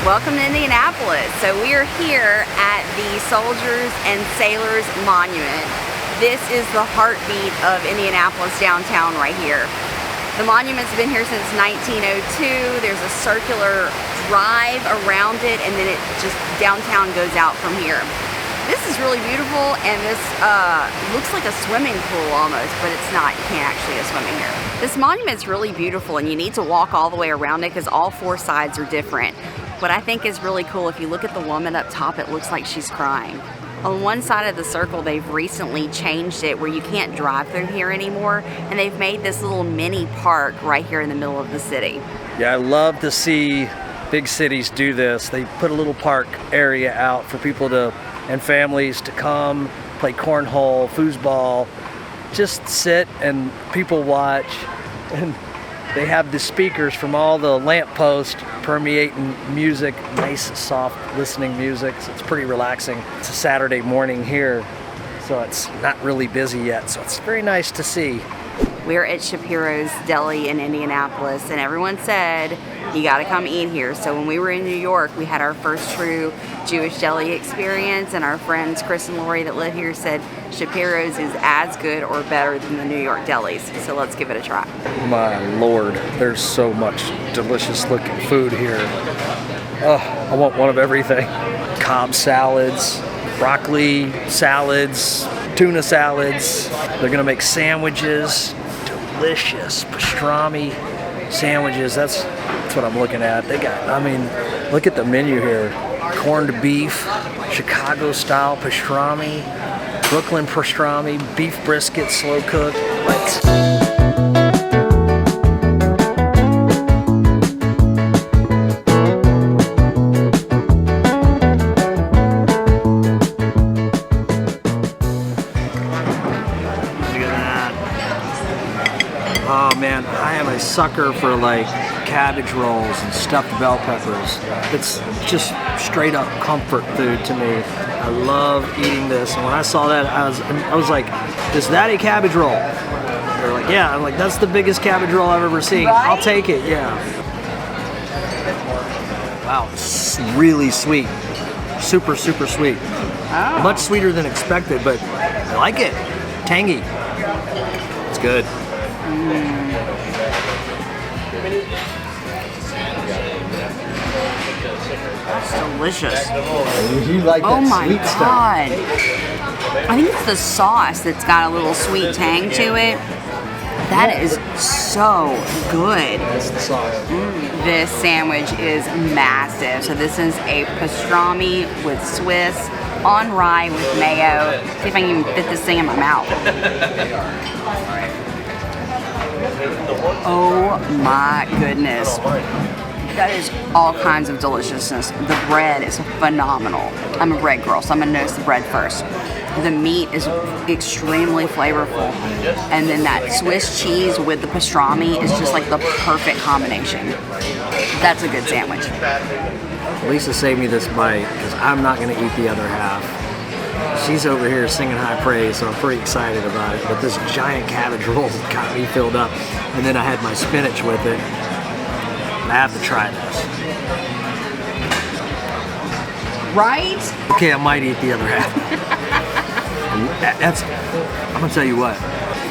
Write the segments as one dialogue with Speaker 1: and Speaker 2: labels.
Speaker 1: Welcome to Indianapolis. So we are here at the Soldiers and Sailors Monument. This is the heartbeat of Indianapolis downtown right here. The monument's been here since 1902. There's a circular drive around it, and then it just downtown goes out from here. This is really beautiful, and this looks like a swimming pool almost, but it's not. You can't actually go swimming here. This monument's really beautiful, and you need to walk all the way around it because all four sides are different. What I think is really cool, if you look at the woman up top, it looks like she's crying. On one side of the circle, they've recently changed it where you can't drive through here anymore, and they've made this little mini park right here in the middle of the city.
Speaker 2: Yeah, I love to see big cities do this. They put a little park area out for people to and families to come play cornhole, foosball, just sit and people watch. And they have the speakers from all the lampposts permeating music, nice, soft listening music. So it's pretty relaxing. It's a Saturday morning here, so it's not really busy yet. So it's very nice to see.
Speaker 1: We're at Shapiro's Deli in Indianapolis, and everyone said, you gotta come eat here. So when we were in New York, we had our first true Jewish deli experience, and our friends Chris and Lori that live here said Shapiro's is as good or better than the New York delis. So let's give it a try.
Speaker 2: My Lord, there's so much delicious looking food here. Oh, I want one of everything. Cobb salads, broccoli salads, tuna salads. They're gonna make sandwiches, delicious pastrami sandwiches. That's what I'm looking at. They got, I mean, look at the menu here. Corned beef, Chicago style pastrami, Brooklyn pastrami, beef brisket, slow cooked. What? Oh man, I am a sucker for like cabbage rolls and stuffed bell peppers. It's just straight up comfort food to me. I love eating this, and when I saw that, I was like, is that a cabbage roll? They're like, yeah. I'm like, that's the biggest cabbage roll I've ever seen.
Speaker 1: Right?
Speaker 2: I'll take it, yeah. Wow, it's really sweet. Super, super sweet.
Speaker 1: Oh.
Speaker 2: Much sweeter than expected, but I like it. Tangy. It's good.
Speaker 1: That's delicious.
Speaker 2: You like
Speaker 1: Oh
Speaker 2: that
Speaker 1: my
Speaker 2: sweet
Speaker 1: God. I think it's the sauce that's got a little sweet tang to it. That is so good.
Speaker 2: That's the sauce.
Speaker 1: This sandwich is massive. So this is a pastrami with Swiss on rye with mayo. See if I can even fit this thing in my mouth. Oh my goodness. That is all kinds of deliciousness. The bread is phenomenal. I'm a bread girl, so I'm gonna notice the bread first. The meat is extremely flavorful. And then that Swiss cheese with the pastrami is just like the perfect combination. That's a good sandwich.
Speaker 2: Lisa saved me this bite because I'm not gonna eat the other half. She's over here singing high praise, so I'm pretty excited about it. But this giant cabbage roll got me filled up. And then I had my spinach with it. I have to try this.
Speaker 1: Right?
Speaker 2: Okay, I might eat the other half. I'm gonna tell you what.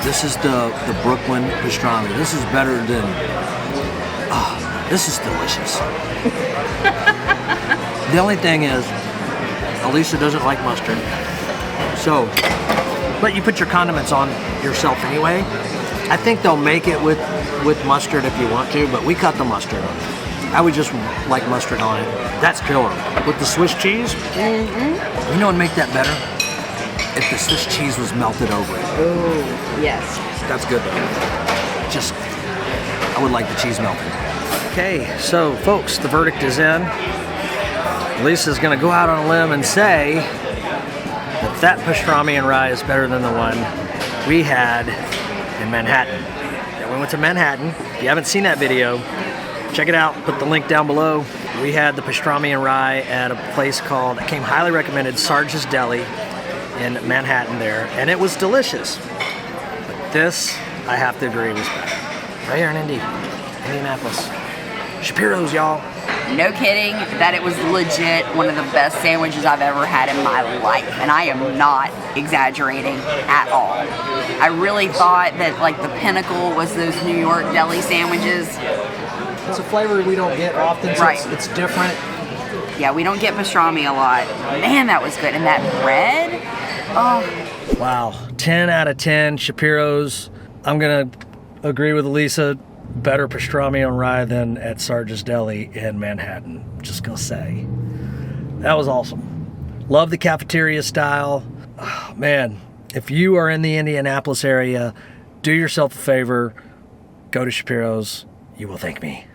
Speaker 2: This is the Brooklyn pastrami. This is better than. This is delicious. The only thing is, Alicia doesn't like mustard. So, but you put your condiments on yourself anyway. I think they'll make it with mustard if you want to, but we cut the mustard. I would just like mustard on it. That's killer. With the Swiss cheese, you know what would make that better? If the Swiss cheese was melted over it.
Speaker 1: Oh, yes.
Speaker 2: That's good though. I would like the cheese melted. Okay, so folks, the verdict is in. Lisa's gonna go out on a limb and say that pastrami and rye is better than the one we had in Manhattan. Yeah, we went to Manhattan. If you haven't seen that video, check it out. Put the link down below. We had the pastrami and rye at a place called, it came highly recommended, Sarge's Deli in Manhattan there, and it was delicious. But this, I have to agree, was better. Right here in Indianapolis. Shapiro's, y'all.
Speaker 1: no kidding, that it was legit one of the best sandwiches I've ever had in my life. And I am not exaggerating at all. I really thought that like the pinnacle was those New York deli sandwiches.
Speaker 2: It's a flavor we don't get often, so
Speaker 1: Right.
Speaker 2: it's different.
Speaker 1: Yeah, we don't get pastrami a lot. Man, that was good. And that bread, oh.
Speaker 2: Wow, 10 out of 10 Shapiro's. I'm gonna agree with Elisa. Better pastrami on rye than at Sarge's Deli in Manhattan. Just gonna say. That was awesome. Love the cafeteria style. Oh, man, if you are in the Indianapolis area, do yourself a favor. Go to Shapiro's. You will thank me.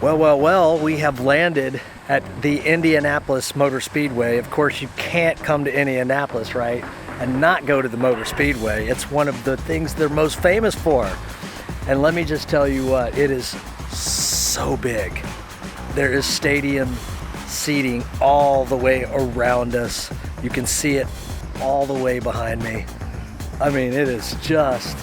Speaker 2: Well, we have landed at the Indianapolis Motor Speedway. Of course, you can't come to Indianapolis, right, and not go to the Motor Speedway. It's one of the things they're most famous for. And let me just tell you what, it is so big. There is stadium seating all the way around us. You can see it all the way behind me. I mean, it is just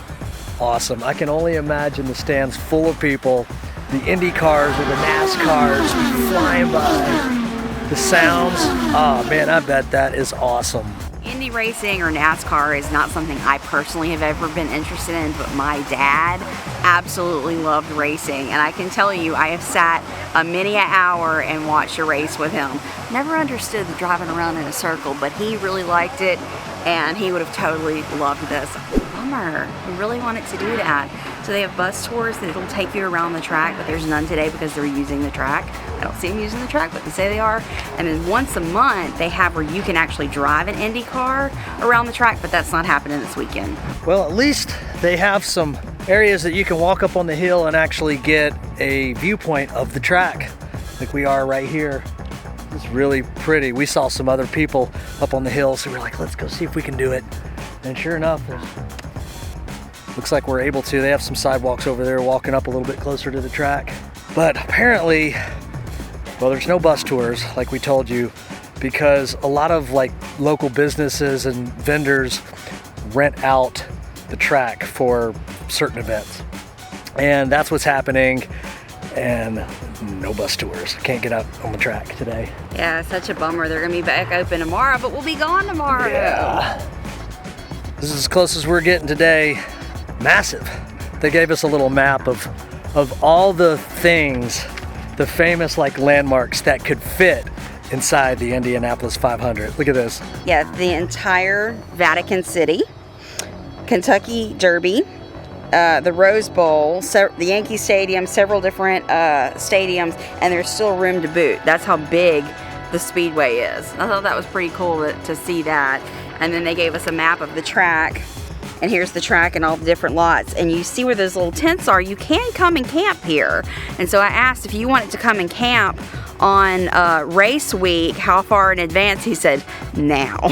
Speaker 2: awesome. I can only imagine the stands full of people, the Indy cars or the NASCARs flying by, the sounds. Oh man, I bet that is awesome.
Speaker 1: Indy racing or NASCAR is not something I personally have ever been interested in, but my dad absolutely loved racing. And I can tell you, I have sat many an hour and watched a race with him. Never understood the driving around in a circle, but he really liked it, and he would have totally loved this. Bummer, we really wanted to do that. So they have bus tours that'll take you around the track, but there's none today because they're using the track. I don't see them using the track, but they say they are. And then once a month, they have where you can actually drive an Indy car around the track, but that's not happening this weekend.
Speaker 2: Well, at least they have some areas that you can walk up on the hill and actually get a viewpoint of the track, like we are right here. It's really pretty. We saw some other people up on the hill, so we're like, let's go see if we can do it. And sure enough, looks like we're able to. They have some sidewalks over there walking up a little bit closer to the track. But apparently, well, there's no bus tours like we told you, because a lot of like local businesses and vendors rent out the track for certain events. And that's what's happening. And no bus tours. Can't get out on the track today.
Speaker 1: Yeah, such a bummer. They're gonna be back open tomorrow, but we'll be gone tomorrow.
Speaker 2: Yeah. This is as close as we're getting today. Massive. They gave us a little map of all the things, the famous like landmarks that could fit inside the Indianapolis 500. Look at this.
Speaker 1: Yeah, the entire Vatican City, Kentucky Derby, the Rose Bowl, the Yankee Stadium, several different stadiums, and there's still room to boot. That's how big the Speedway is. I thought that was pretty cool to see that. And then they gave us a map of the track. And here's the track and all the different lots. And you see where those little tents are. You can come and camp here. And so I asked if you wanted to come and camp on race week, how far in advance? He said, now.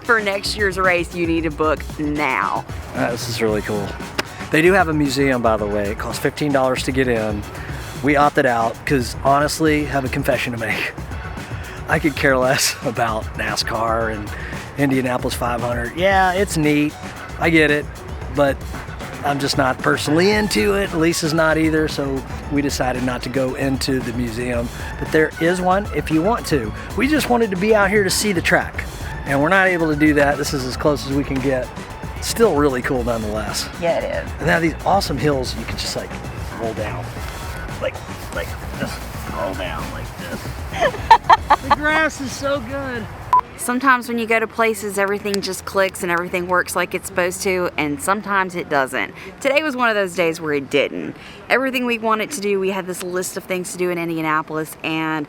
Speaker 1: For next year's race, you need to book now.
Speaker 2: This is really cool. They do have a museum, by the way. It costs $15 to get in. We opted out because, honestly, I have a confession to make. I could care less about NASCAR and Indianapolis 500. Yeah, it's neat. I get it, but I'm just not personally into it. Lisa's not either, so we decided not to go into the museum. But there is one if you want to. We just wanted to be out here to see the track, and we're not able to do that. This is as close as we can get. Still really cool nonetheless.
Speaker 1: Yeah, it is.
Speaker 2: And they have these awesome hills you can just like roll down. Like just roll down like this. The grass is so good.
Speaker 1: Sometimes when you go to places, everything just clicks and everything works like it's supposed to, and sometimes it doesn't. Today was one of those days where it didn't. Everything we wanted to do, we had this list of things to do in Indianapolis, and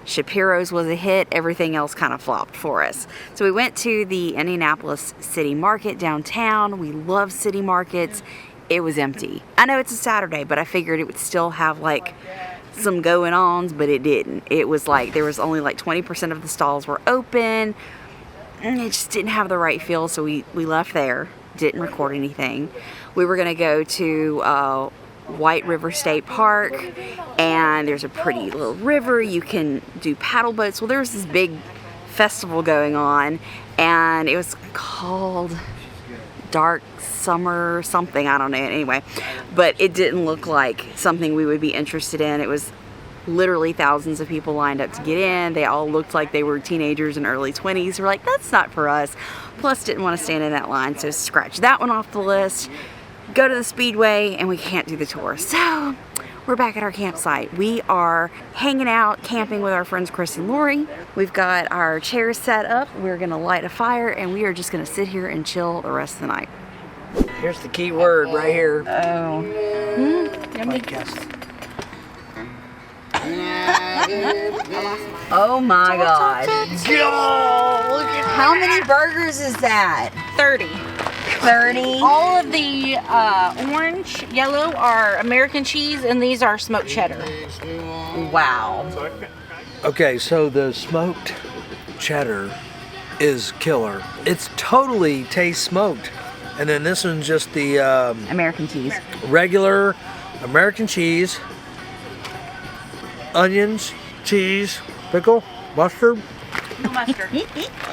Speaker 1: Shapiro's was a hit. Everything else kind of flopped for us. So we went to the Indianapolis City Market downtown. We love city markets. It was empty. I know it's a Saturday, but I figured it would still have like some going ons, but it didn't. It was like there was only like 20% of the stalls were open, and it just didn't have the right feel, so we left there, didn't record anything. We were gonna go to White River State Park, and there's a pretty little river. You can do paddle boats. Well, there was this big festival going on, and it was called dark summer something, I don't know, anyway. But it didn't look like something we would be interested in. It was literally thousands of people lined up to get in. They all looked like they were teenagers and early 20s. We're like, that's not for us. Plus, didn't want to stand in that line, so scratch that one off the list. Go to the Speedway, and we can't do the tour. So, we're back at our campsite. We are hanging out, camping with our friends Chris and Lori. We've got our chairs set up. We're gonna light a fire, and we are just gonna sit here and chill the rest of the night.
Speaker 2: Here's the key word right here.
Speaker 1: Oh. Oh my God. How many burgers is that?
Speaker 3: 30.
Speaker 1: 30?
Speaker 3: All of the orange, yellow are American cheese, and these are smoked cheddar.
Speaker 1: Wow.
Speaker 2: Okay, so the smoked cheddar is killer. It's totally taste smoked. And then this one's just the
Speaker 1: American cheese.
Speaker 2: regular American cheese, onions, cheese, pickle, mustard.
Speaker 3: No mustard.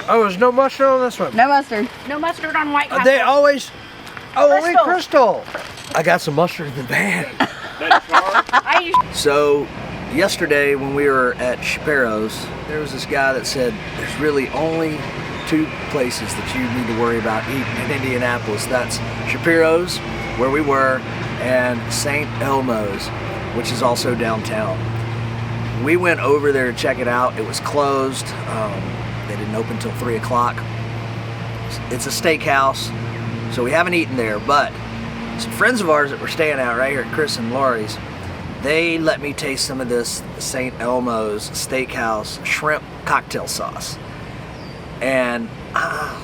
Speaker 2: Oh, there's no mustard on this one.
Speaker 1: No mustard.
Speaker 3: No mustard on white
Speaker 2: They
Speaker 3: castle.
Speaker 2: always, oh, only
Speaker 3: Crystal.
Speaker 2: Crystal. I got some mustard in the van.
Speaker 3: I use
Speaker 2: So, yesterday when we were at Shapiro's, there was this guy that said there's really only 2 places that you need to worry about eating in Indianapolis. That's Shapiro's, where we were, and St. Elmo's, which is also downtown. We went over there to check it out. It was closed. They didn't open until 3 o'clock. It's a steakhouse, so we haven't eaten there, but some friends of ours that were staying out right here at Chris and Lori's, they let me taste some of this St. Elmo's Steakhouse shrimp cocktail sauce. And I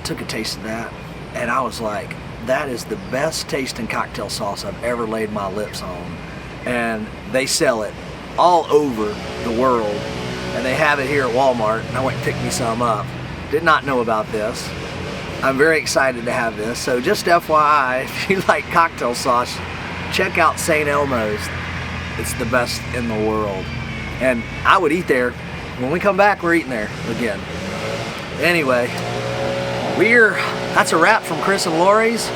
Speaker 2: took a taste of that, and I was like, that is the best tasting cocktail sauce I've ever laid my lips on. And they sell it all over the world, and they have it here at Walmart, and I went and picked me some up. Did not know about this. I'm very excited to have this. So just FYI, if you like cocktail sauce, check out St. Elmo's. It's the best in the world. And I would eat there. When we come back, we're eating there again. Anyway, that's a wrap from Chris and Lori's.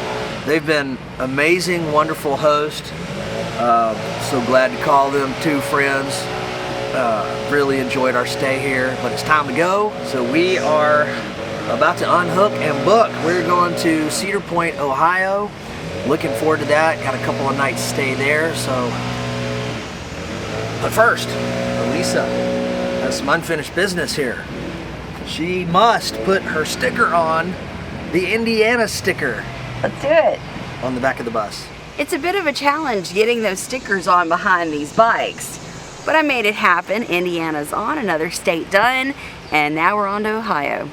Speaker 2: They've been amazing, wonderful hosts. So glad to call them 2 friends. Really enjoyed our stay here, but it's time to go. So we are about to unhook and book. We're going to Cedar Point, Ohio. Looking forward to that. Got a couple of nights stay there. So, but first, Elisa has some unfinished business here. She must put her sticker on, the Indiana sticker,
Speaker 1: Let's do it.
Speaker 2: on the back of the bus.
Speaker 1: It's a bit of a challenge getting those stickers on behind these bikes, but I made it happen. Indiana's on, another state done, and now we're on to Ohio.